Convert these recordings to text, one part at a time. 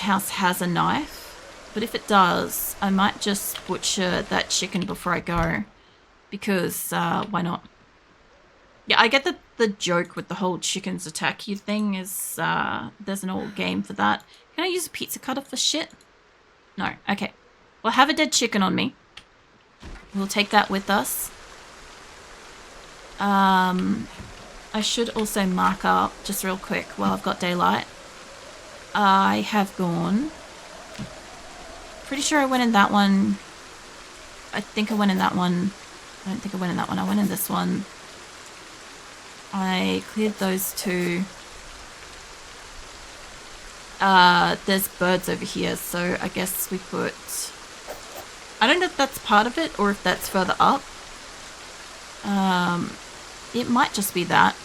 house has a knife, but if it does, I might just butcher that chicken before I go, because why not? Yeah, I get the joke with the whole chickens attack you thing is there's an old game for that. Can I use a pizza cutter for shit? No. Okay. Well, have a dead chicken on me. We'll take that with us. I should also mark up, just real quick, while I've got daylight. I have gone. Pretty sure I went in that one. I think I went in that one. I don't think I went in that one. I went in this one. I cleared those two. There's birds over here, so I guess we put... I don't know if that's part of it or if that's further up. It might just be that.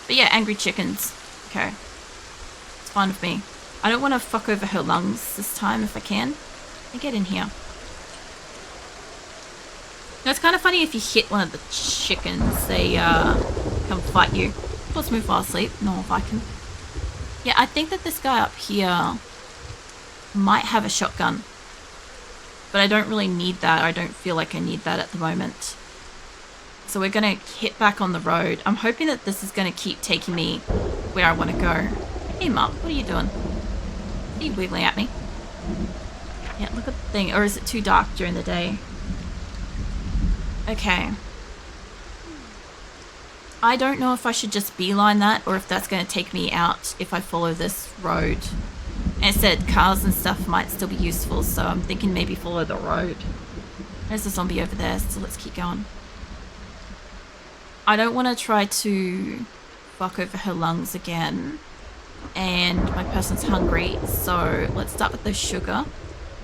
But yeah, angry chickens. Okay. It's fine with me. I don't want to fuck over her lungs this time if I can. I get in here. Now, it's kind of funny if you hit one of the chickens, they come fight you. Of course, move while asleep. No, if I can. Yeah, I think that this guy up here might have a shotgun. But I don't really need that. I don't feel like I need that at the moment. So we're going to hit back on the road. I'm hoping that this is going to keep taking me where I want to go. Hey, Mup, what are you doing? Are you wiggling at me? Yeah, look at the thing. Or is it too dark during the day? Okay. I don't know if I should just beeline that or if that's going to take me out if I follow this road. And it said cars and stuff might still be useful, so I'm thinking maybe follow the road. There's a zombie over there, so let's keep going. I don't want to try to fuck over her lungs again. And my person's hungry, so let's start with the sugar.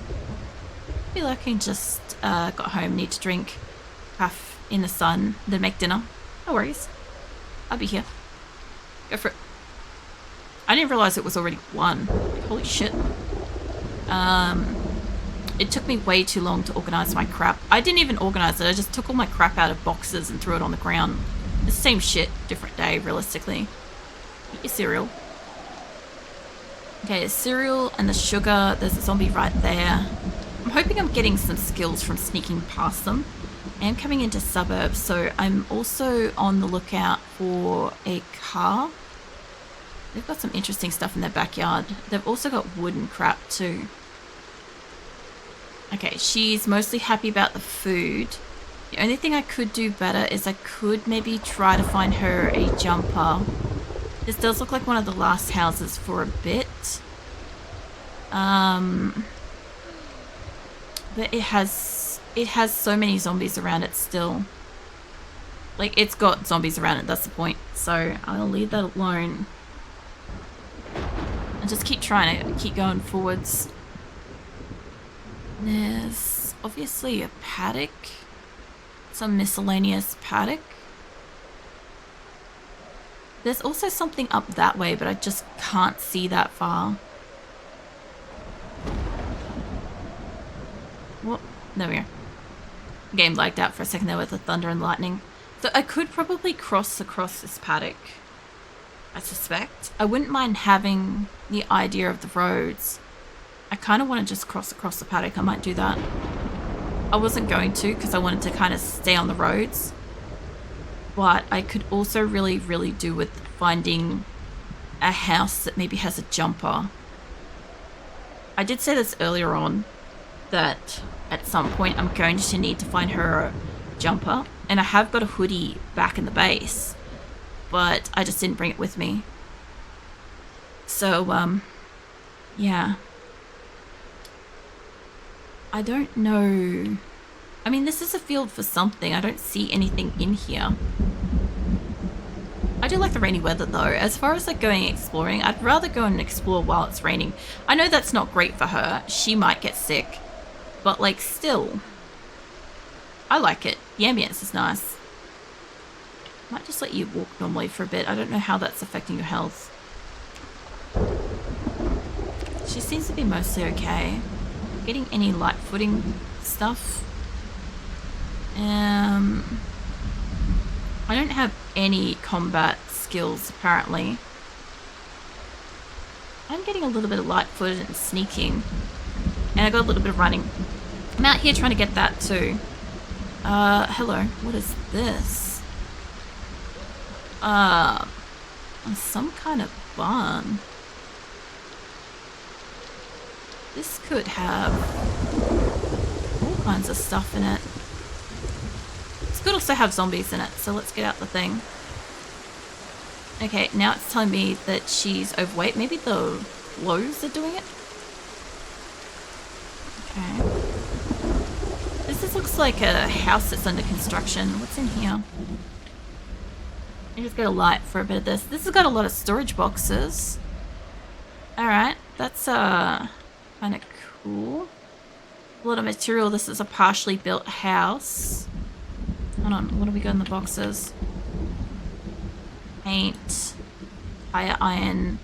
I feel like I can just got home, need to drink half in the sun, then make dinner. No worries. I'll be here. Go for it. I didn't realize it was already 1. Holy shit. It took me way too long to organize my crap. I didn't even organize it. I just took all my crap out of boxes and threw it on the ground. The same shit, different day, realistically. Eat your cereal. Okay, cereal and the sugar. There's a zombie right there. I'm hoping I'm getting some skills from sneaking past them. I am coming into suburbs, so I'm also on the lookout for a car. They've got some interesting stuff in their backyard. They've also got wood and crap too. Okay, she's mostly happy about the food. The only thing I could do better is I could maybe try to find her a jumper. This does look like one of the last houses for a bit. But it has so many zombies around it still. Like, it's got zombies around it, that's the point. So I'll leave that alone. And just keep trying to keep going forwards. There's obviously a paddock. Some miscellaneous paddock. There's also something up that way, but I just can't see that far. What? There we go. Game lagged out for a second there with the thunder and lightning. So I could probably cross across this paddock, I suspect. I wouldn't mind having the idea of the roads. I kind of want to just cross across the paddock. I might do that. I wasn't going to because I wanted to kind of stay on the roads. But I could also really do with finding a house that maybe has a jumper. I did say this earlier on, that at some point I'm going to need to find her a jumper. And I have got a hoodie back in the base, but I just didn't bring it with me. So, yeah. I don't know. I mean, this is a field for something. I don't see anything in here. I do like the rainy weather though. As far as like going exploring, I'd rather go and explore while it's raining. I know that's not great for her. She might get sick. But like still, I like it. The ambience is nice. Might just let you walk normally for a bit. I don't know how that's affecting your health. She seems to be mostly okay. Getting any light footing stuff. I don't have any combat skills apparently. I'm getting a little bit of light-footed and sneaking. And I got a little bit of running. I'm out here trying to get that too. Hello. What is this? Some kind of barn. This could have all kinds of stuff in it. This could also have zombies in it, so let's get out the thing. Okay, now it's telling me that she's overweight. Maybe the loaves are doing it? Okay. This looks like a house that's under construction. What's in here? I just get a light for a bit of this. This has got a lot of storage boxes. Alright, that's kind of cool. A lot of material. This is a partially built house. Hold on, what do we got in the boxes? Paint, tire iron,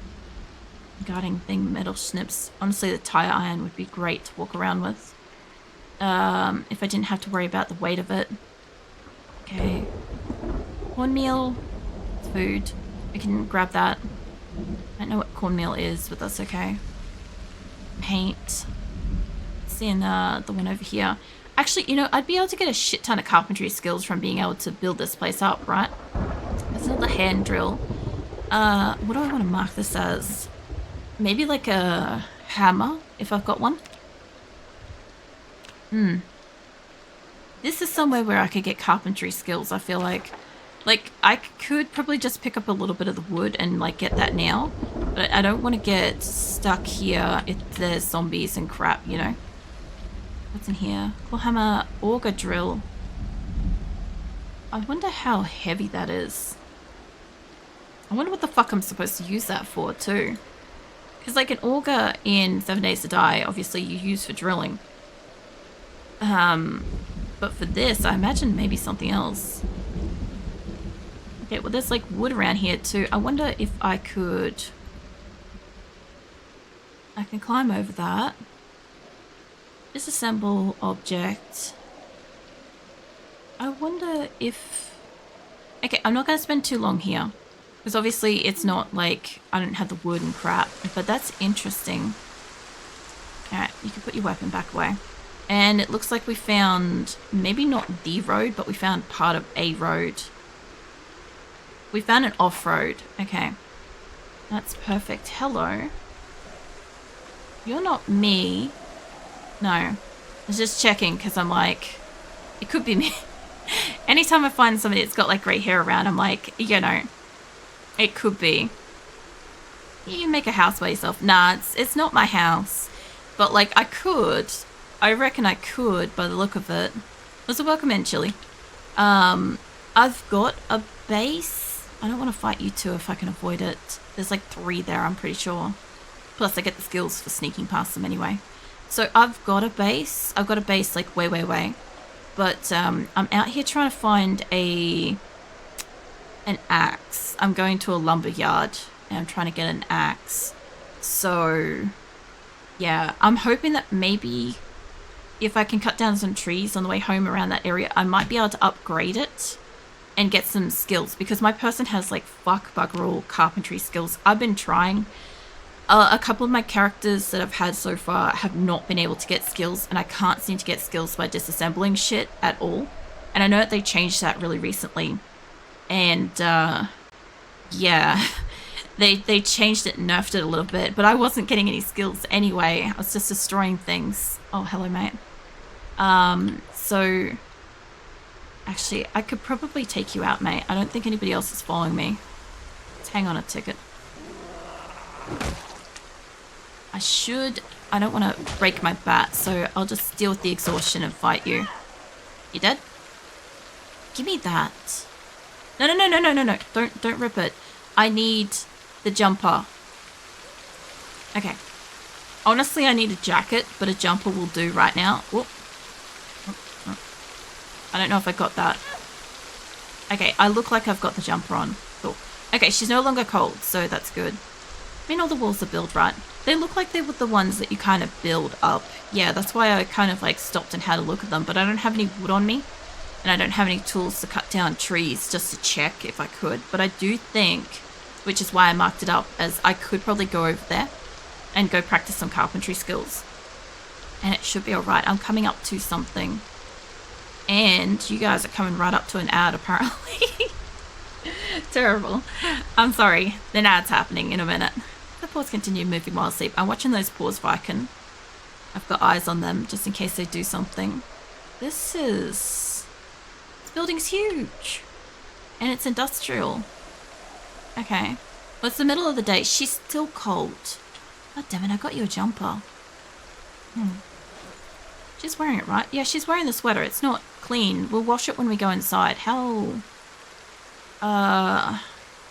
guarding thing, metal snips. Honestly, the tire iron would be great to walk around with. If I didn't have to worry about the weight of it. Okay. Cornmeal, food. We can grab that. I don't know what cornmeal is, but that's okay. Paint. Seeing the one over here. Actually, you know, I'd be able to get a shit ton of carpentry skills from being able to build this place up, right? That's another hand drill. What do I want to mark this as? Maybe like a hammer, if I've got one. This is somewhere where I could get carpentry skills, I feel like. Like, I could probably just pick up a little bit of the wood and, like, get that now. But I don't want to get stuck here if there's zombies and crap, you know? What's in here? Claw hammer, auger drill. I wonder how heavy that is. I wonder what the fuck I'm supposed to use that for, too. Because, like, an auger in 7 Days to Die, obviously you use for drilling. But for this, I imagine maybe something else. Okay, well, there's, like, wood around here, too. I wonder if I could... I can climb over that. Disassemble object. I wonder if... Okay, I'm not going to spend too long here. Because obviously it's not like I don't have the wood and crap. But that's interesting. Alright, you can put your weapon back away. And it looks like we found, maybe not the road, but we found part of a road. We found an off-road. Okay. That's perfect. Hello. You're not me. No. I was just checking because I'm like, it could be me. Anytime I find somebody that's got like grey hair around, I'm like, you know, it could be. You make a house by yourself. Nah, it's not my house. But like I reckon I could by the look of it. Also, welcome in, Chili. I've got a base. I don't want to fight you two if I can avoid it. There's like 3 there, I'm pretty sure. Plus I get the skills for sneaking past them anyway. So I've got a base. I've got a base like way. But I'm out here trying to find an axe. I'm going to a lumber yard and I'm trying to get an axe. So yeah, I'm hoping that maybe if I can cut down some trees on the way home around that area, I might be able to upgrade it and get some skills, because my person has like fuck bugger all carpentry skills. I've been trying. A couple of my characters that I've had so far have not been able to get skills, and I can't seem to get skills by disassembling shit at all. And I know that they changed that really recently. And yeah, they changed it and nerfed it a little bit, but I wasn't getting any skills anyway. I was just destroying things. Oh, hello, mate. So actually, I could probably take you out, mate. I don't think anybody else is following me. Let's hang on a ticket. I don't want to break my bat, so I'll just deal with the exhaustion and fight you. You dead? Give me that. No. Don't rip it. I need the jumper. Okay. Honestly, I need a jacket, but a jumper will do right now. Whoop. I don't know if I got that. Okay, I look like I've got the jumper on. Cool. Okay, she's no longer cold, so that's good. I mean, all the walls are built right. They look like they were the ones that you kind of build up. Yeah, that's why I kind of like stopped and had a look at them, but I don't have any wood on me. And I don't have any tools to cut down trees just to check if I could. But I do think, which is why I marked it up, as I could probably go over there and go practice some carpentry skills. And it should be alright. I'm coming up to something. And you guys are coming right up to an ad, apparently. Terrible. I'm sorry. An ad's happening in a minute. The paws continue moving while asleep. I'm watching those paws, Viking. I've got eyes on them just in case they do something. This building's huge. And it's industrial. Okay. Well, it's the middle of the day. She's still cold. God damn it, I got you a jumper. She's wearing it, right? Yeah, she's wearing the sweater. It's not clean. We'll wash it when we go inside. How...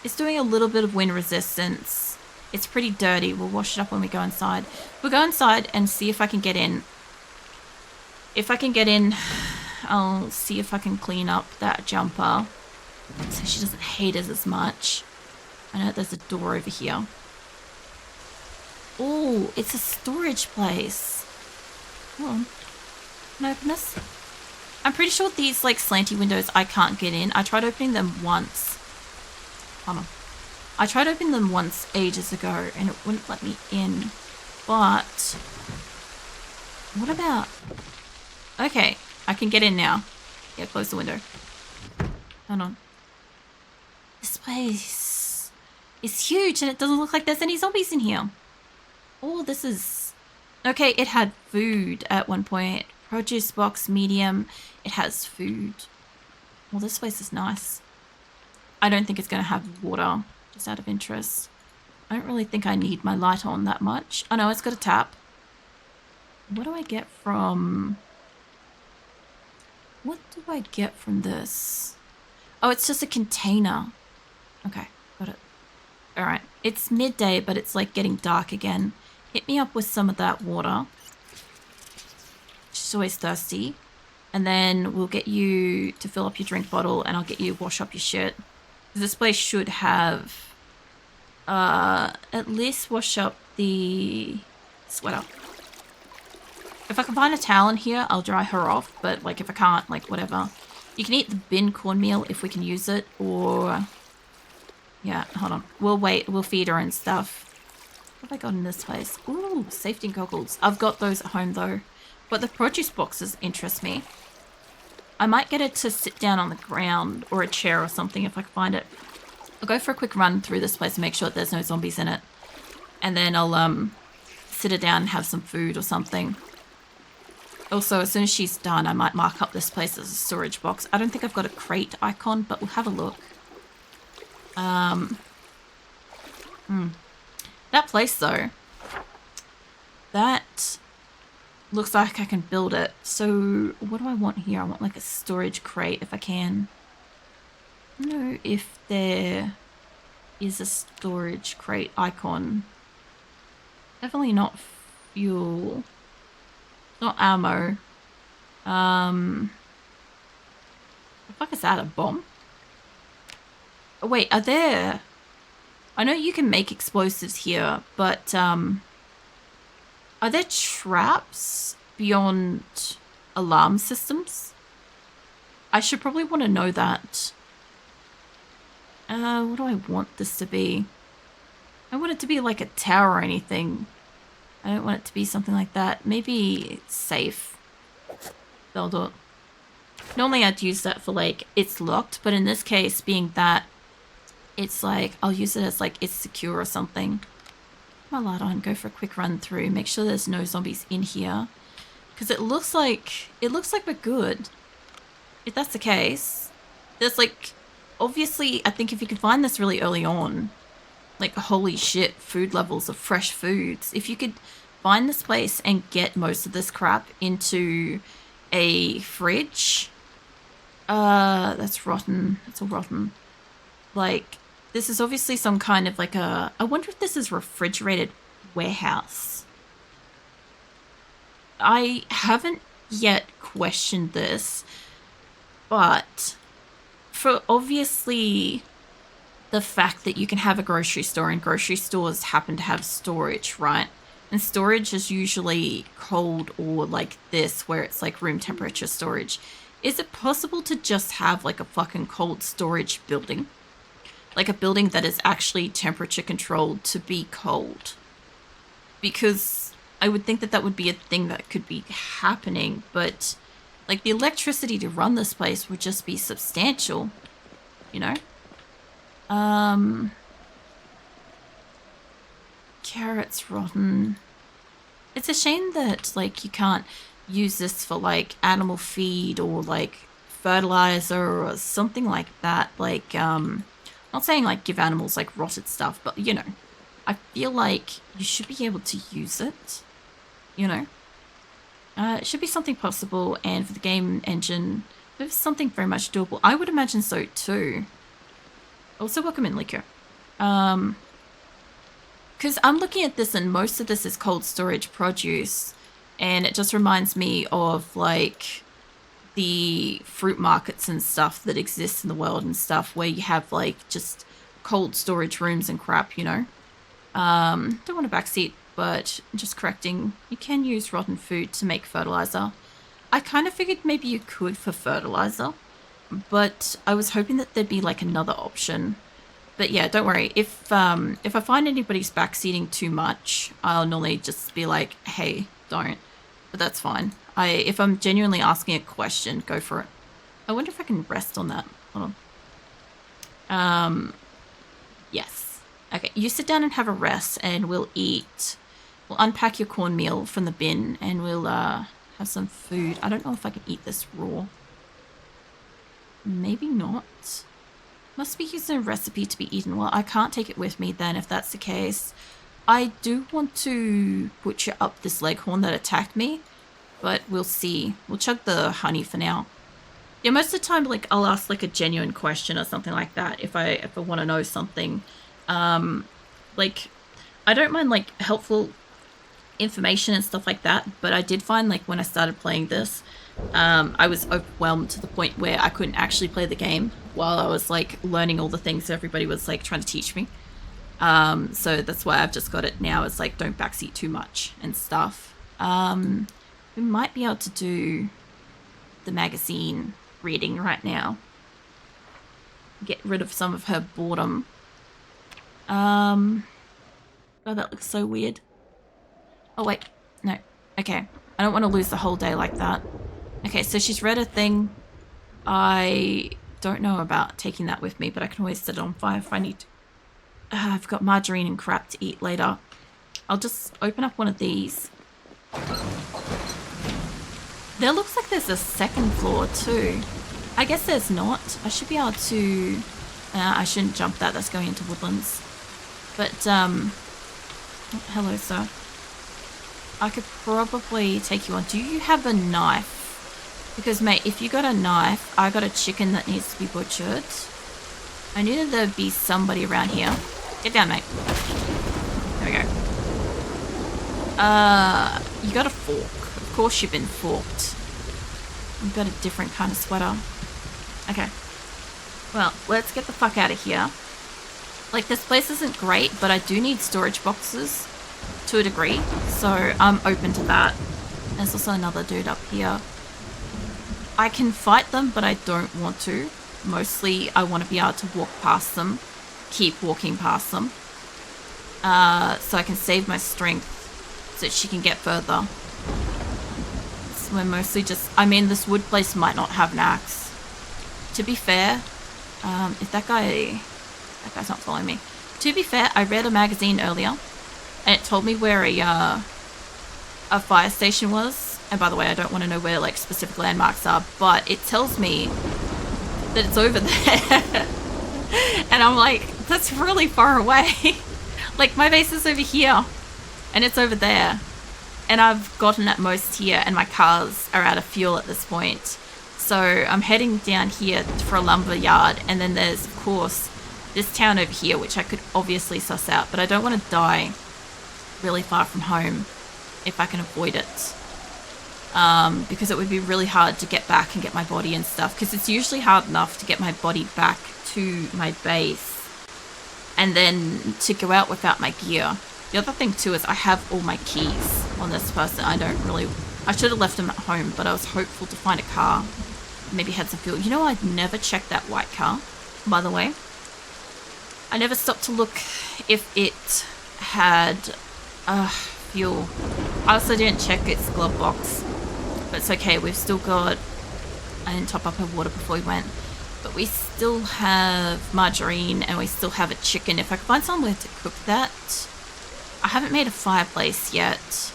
It's doing a little bit of wind resistance. It's pretty dirty. We'll wash it up when we go inside. We'll go inside and see if I can get in. If I can get in, I'll see if I can clean up that jumper so she doesn't hate us as much. I know there's a door over here. Oh, it's a storage place. Hold on. Can I open this? I'm pretty sure these like slanty windows I can't get in. I tried opening them once. Hold on. I tried opening them once ages ago and it wouldn't let me in. But what about... Okay, I can get in now. Yeah, close the window. Hold on. This place is huge and it doesn't look like there's any zombies in here. Oh, this is... Okay, it had food at one point. Produce box, medium. It has food. Well, this place is nice. I don't think it's going to have water, just out of interest. I don't really think I need my light on that much. Oh no, it's got a tap. What do I get from... What do I get from this? Oh, it's just a container. Okay, got it. Alright, it's midday, but it's like getting dark again. Hit me up with some of that water. She's always thirsty. And then we'll get you to fill up your drink bottle and I'll get you to wash up your shit. This place should have at least wash up the sweater. If I can find a towel in here, I'll dry her off. But like if I can't, like whatever. You can eat the bin cornmeal if we can use it, or... Yeah, hold on. We'll wait. We'll feed her and stuff. What have I got in this place? Ooh, safety goggles. I've got those at home though. But the produce boxes interest me. I might get it to sit down on the ground or a chair or something if I can find it. I'll go for a quick run through this place and make sure that there's no zombies in it. And then I'll sit her down and have some food or something. Also, as soon as she's done, I might mark up this place as a storage box. I don't think I've got a crate icon, but we'll have a look. That place, though. That looks like I can build it. So, what do I want here? I want, like, a storage crate, if I can. I don't know if there is a storage crate icon. Definitely not fuel. Not ammo. The fuck is that? A bomb? Oh, wait, are there... I know you can make explosives here, but, are there traps beyond alarm systems? I should probably want to know that. What do I want this to be? I want it to be like a tower or anything. I don't want it to be something like that. Maybe it's safe. They'll do it. Normally I'd use that for like, it's locked, but in this case, being that, it's like, I'll use it as like, it's secure or something. My light on, go for a quick run through, make sure there's no zombies in here. Because it looks like we're good. If that's the case, there's like, obviously, I think if you could find this really early on, like, holy shit, food levels of fresh foods. If you could find this place and get most of this crap into a fridge, that's rotten. That's all rotten. Like, this is obviously some kind of like a... I wonder if this is refrigerated warehouse. I haven't yet questioned this, but for obviously the fact that you can have a grocery store and grocery stores happen to have storage, right? And storage is usually cold or like this, where it's like room temperature storage. Is it possible to just have like a fucking cold storage building? Like a building that is actually temperature controlled to be cold? because I would think that that would be a thing that could be happening, but like the electricity to run this place would just be substantial, you know? Carrots rotten. It's a shame that like you can't use this for like animal feed or like fertilizer or something like that. Like not saying like give animals like rotted stuff, but you know, I feel like you should be able to use it, you know. It should be something possible, and for the game engine, there's something very much doable. I would imagine so too. Also, welcome in, Lico. Because I'm looking at this and most of this is cold storage produce, and it just reminds me of like the fruit markets and stuff that exist in the world and stuff where you have like just cold storage rooms and crap, you know. Don't want a backseat, but just correcting, you can use rotten food to make fertilizer. I kind of figured maybe you could for fertilizer, but I was hoping that there'd be like another option. But yeah, don't worry. If I find anybody's backseating too much, I'll normally just be like, hey, don't. But that's fine. If I'm genuinely asking a question, go for it. I wonder if I can rest on that. Hold on. Yes. Okay, you sit down and have a rest, and we'll eat. We'll unpack your cornmeal from the bin, and we'll have some food. I don't know if I can eat this raw. Maybe not. Must be using a recipe to be eaten. Well, I can't take it with me then if that's the case. I do want to butcher up this leghorn that attacked me, but we'll see. We'll chug the honey for now. Yeah, most of the time, like, I'll ask, like, a genuine question or something like that if I want to know something. Like, I don't mind, like, helpful information and stuff like that, but I did find, like, when I started playing this, I was overwhelmed to the point where I couldn't actually play the game while I was like learning all the things everybody was like trying to teach me. So that's why I've just got it now. It's like don't backseat too much and stuff. We might be able to do the magazine reading right now. Get rid of some of her boredom. Oh, that looks so weird. Oh wait, no. Okay, I don't want to lose the whole day like that. Okay, so she's read a thing. I don't know about taking that with me, but I can always set it on fire if I need to. I've got margarine and crap to eat later. I'll just open up one of these. There looks like there's a second floor too. I guess there's not. I should be able to... I shouldn't jump that. That's going into woodlands. But, oh, hello, sir. I could probably take you on. Do you have a knife? Because, mate, if you got a knife, I got a chicken that needs to be butchered. I knew that there'd be somebody around here. Get down, mate. There we go. You got a fork. Of course you've been forked. You've got a different kind of sweater. Okay. Well, let's get the fuck out of here. Like, this place isn't great, but I do need storage boxes to a degree. So, I'm open to that. There's also another dude up here. I can fight them, but I don't want to. Mostly, I want to be able to walk past them. Keep walking past them. So I can save my strength so that she can get further. So we're mostly just... I mean, this wood place might not have an axe. To be fair, if that guy... That guy's not following me. To be fair, I read a magazine earlier, and it told me where a fire station was. And by the way, I don't want to know where like specific landmarks are, but it tells me that it's over there. And I'm like, that's really far away. Like, my base is over here, and it's over there. And I've gotten at most here, and my cars are out of fuel at this point. So I'm heading down here for a lumber yard, and then there's, of course, this town over here, which I could obviously suss out, but I don't want to die really far from home if I can avoid it. Because it would be really hard to get back and get my body and stuff, because it's usually hard enough to get my body back to my base and then to go out without my gear. The other thing too is I have all my keys on this person. I should have left them at home, but I was hopeful to find a car, maybe had some fuel. You know, I'd never checked that white car, by the way. I never stopped to look if it had fuel. I also didn't check its glove box, but it's okay. We've still got... I didn't top up her water before we went, but we still have margarine and we still have a chicken. If I could find somewhere to cook that. I haven't made a fireplace yet.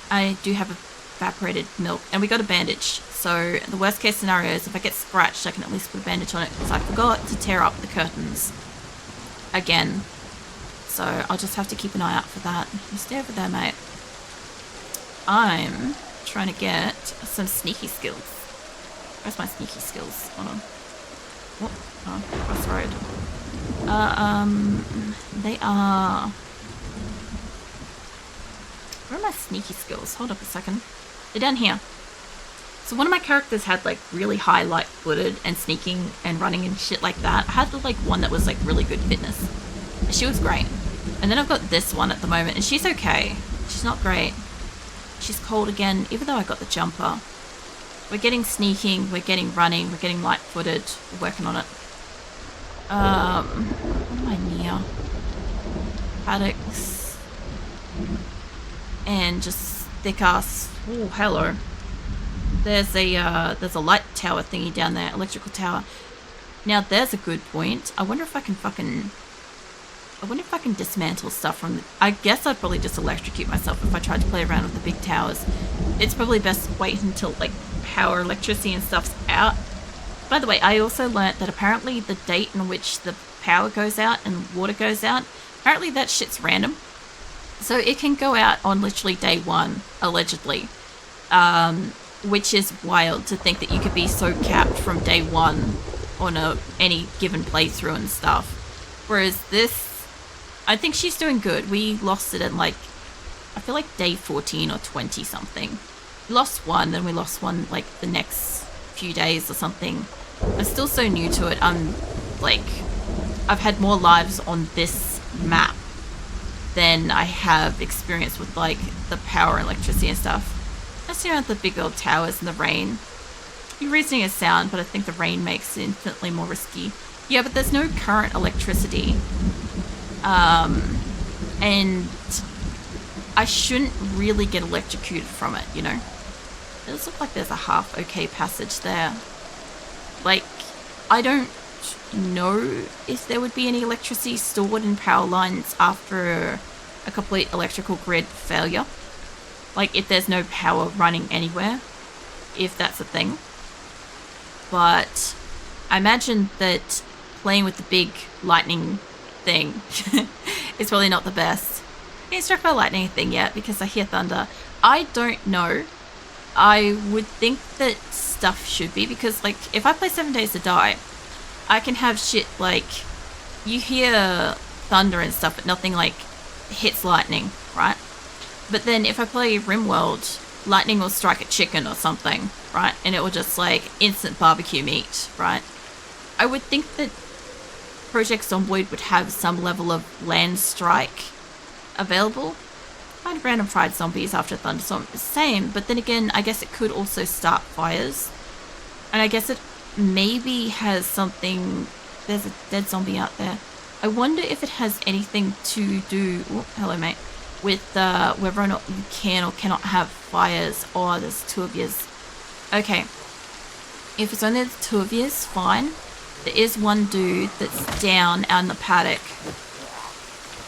I do have evaporated milk, and we got a bandage. So the worst case scenario is if I get scratched, I can at least put a bandage on it, because I forgot to tear up the curtains again. So I'll just have to keep an eye out for that. You stay over there, mate. I'm trying to get some sneaky skills. Where's my sneaky skills? Hold on. Oh, across the road. They are... Where are my sneaky skills? Hold up a second. They're down here. So one of my characters had like really high light-footed and sneaking and running and shit like that. I had like one that was like really good fitness. And she was great. And then I've got this one at the moment, and she's okay. She's not great. She's cold again, even though I got the jumper. We're getting sneaking, we're getting running, we're getting light-footed. We're working on it. What am I near? Paddocks. And just thick ass. Oh, hello. There's a light tower thingy down there, electrical tower. Now there's a good point. I wonder if I can dismantle stuff from the... I guess I'd probably just electrocute myself if I tried to play around with the big towers. It's probably best to wait until like power, electricity and stuff's out. By the way, I also learnt that apparently the date in which the power goes out and water goes out, apparently that shit's random. So it can go out on literally day one, allegedly. Which is wild to think that you could be so capped from day one on any given playthrough and stuff. Whereas this, I think she's doing good. We lost it at like, I feel like day 14 or 20 something. We lost one, then we lost one like the next few days or something. I'm still so new to it. I've had more lives on this map than I have experience with like the power and electricity and stuff. I see around the big old towers in the rain. Your reasoning is sound, but I think the rain makes it infinitely more risky. Yeah, but there's no current electricity. And I shouldn't really get electrocuted from it, you know? It does look like there's a half okay passage there. Like, I don't know if there would be any electricity stored in power lines after a complete electrical grid failure. Like, if there's no power running anywhere, if that's a thing. But I imagine that playing with the big lightning thing is probably not the best. I ain't struck by lightning thing yet because I hear thunder. I don't know. I would think that stuff should be, because, like, if I play 7 Days to Die, I can have shit like, you hear thunder and stuff, but nothing, like, hits lightning, right? But then if I play RimWorld, lightning will strike a chicken or something, right? And it will just, like, instant barbecue meat, right? I would think that Project Zomboid would have some level of land strike available. Find random fried zombies after a thunderstorm. Same, but then again, I guess it could also start fires. And I guess it maybe has something... There's a dead zombie out there. I wonder if it has anything to do... Oh, hello, mate. With whether or not you can or cannot have fires. Oh, there's two of yous. Okay. If it's only the two of yous, fine. There is one dude that's down out in the paddock.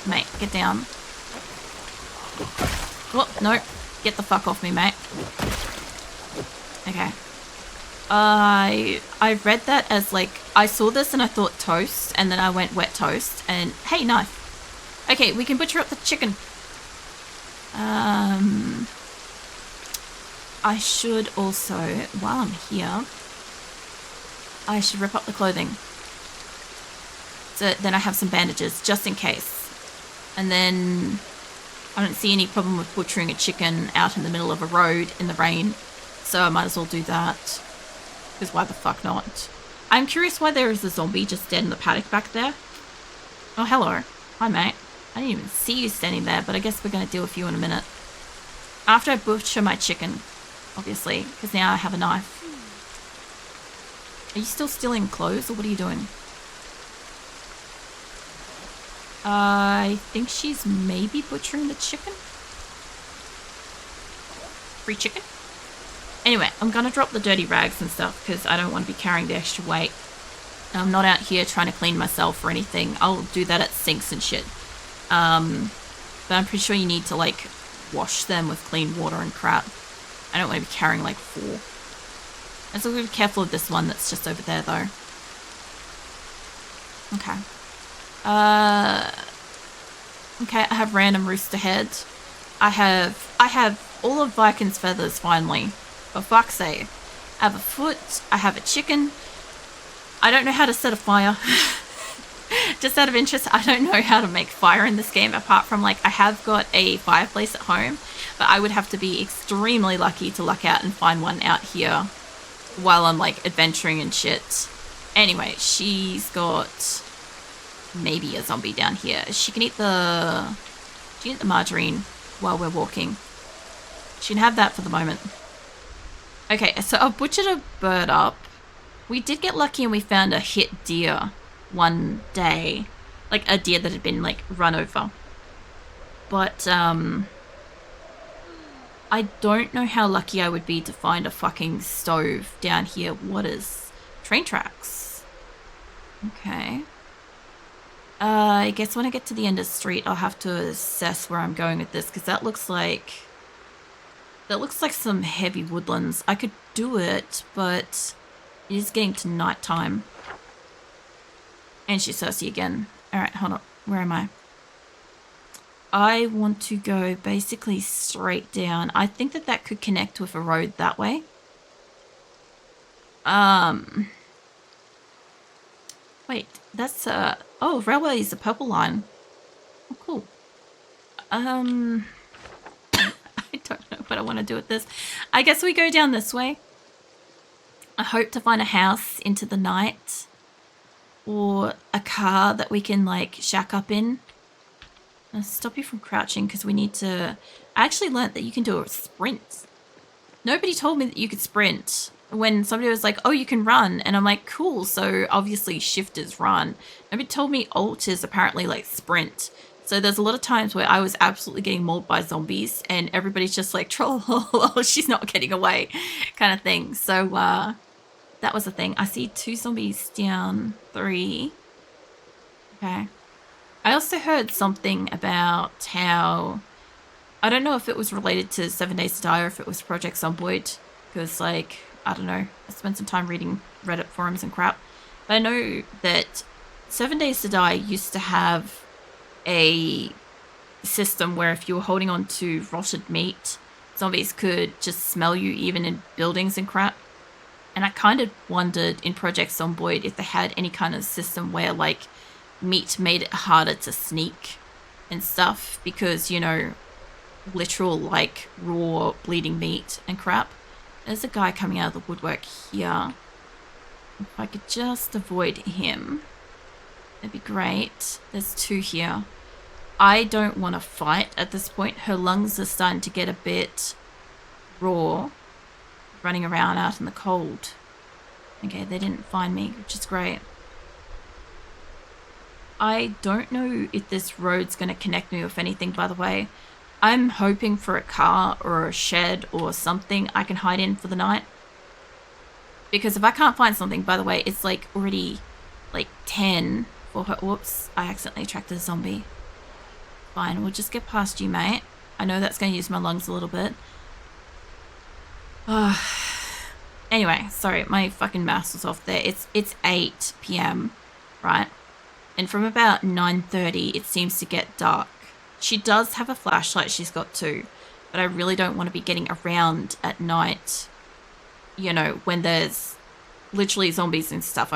Mate, get down. Oh, no. Get the fuck off me, mate. Okay. I read that as, like, I saw this and I thought toast, and then I went wet toast, and hey, knife. Okay, we can butcher up the chicken. I should also, while I'm here, I should rip up the clothing. So then I have some bandages, just in case. And then I don't see any problem with butchering a chicken out in the middle of a road in the rain. So I might as well do that. Because why the fuck not? I'm curious why there is a zombie just dead in the paddock back there. Oh, hello. Hi, mate. I didn't even see you standing there, but I guess we're going to deal with you in a minute. After I butcher my chicken, obviously, because now I have a knife. Are you still stealing clothes, or what are you doing? I think she's maybe butchering the chicken? Free chicken. Anyway, I'm going to drop the dirty rags and stuff because I don't want to be carrying the extra weight. I'm not out here trying to clean myself or anything. I'll do that at sinks and shit. But I'm pretty sure you need to, like, wash them with clean water and crap. I don't want to be carrying, like, 4. And so we'll be careful of this one that's just over there, though. Okay. Okay, I have random rooster heads. I have all of Viking's feathers, finally. For fuck's sake. I have a foot. I have a chicken. I don't know how to set a fire. Just out of interest, I don't know how to make fire in this game, apart from, like, I have got a fireplace at home, but I would have to be extremely lucky to luck out and find one out here while I'm, like, adventuring and shit. Anyway, she's got maybe a zombie down here. She can eat the margarine while we're walking. She can have that for the moment. Okay, so I butchered a bird up. We did get lucky and we found a hit deer one day, like a deer that had been like run over, but I don't know how lucky I would be to find a fucking stove down here. What is train tracks? Okay, I guess when I get to the end of the street I'll have to assess where I'm going with this, because that looks like some heavy woodlands. I could do it, but it is getting to night time. And she's thirsty again. Alright, hold on. Where am I? I want to go basically straight down. I think that could connect with a road that way. Wait, that's oh, railway is the purple line. Oh, cool. I don't know what I want to do with this. I guess we go down this way. I hope to find a house into the night. Or a car that we can, like, shack up in. I'll stop you from crouching because we need to... I actually learnt that you can do a sprint. Nobody told me that you could sprint. When somebody was like, oh, you can run. And I'm like, cool, so obviously shift is run. Nobody told me alt is apparently, like, sprint. So there's a lot of times where I was absolutely getting mauled by zombies and everybody's just like, troll, she's not getting away, kind of thing. So, that was the thing. I see 2 zombies down, 3. Okay. I also heard something about how... I don't know if it was related to 7 Days to Die or if it was Project Zomboid. Because, like, I don't know. I spent some time reading Reddit forums and crap. But I know that 7 Days to Die used to have a system where if you were holding on to rotted meat, zombies could just smell you even in buildings and crap. And I kind of wondered in Project Zomboid if they had any kind of system where, like, meat made it harder to sneak and stuff because, you know, literal, like, raw bleeding meat and crap. There's a guy coming out of the woodwork here. If I could just avoid him, that'd be great. There's 2 here. I don't want to fight at this point. Her lungs are starting to get a bit raw. Running around out in the cold. Okay, they didn't find me, which is great. I don't know if this road's going to connect me with anything, by the way. I'm hoping for a car or a shed or something I can hide in for the night. Because if I can't find something, by the way, it's like already like 10 for her. Whoops, I accidentally attracted a zombie. Fine, we'll just get past you, mate. I know that's going to use my lungs a little bit. Anyway, sorry, my fucking mouse was off there. It's 8 p.m, right? And from about 9:30, it seems to get dark. She does have a flashlight, she's got 2, but I really don't want to be getting around at night, you know, when there's literally zombies and stuff.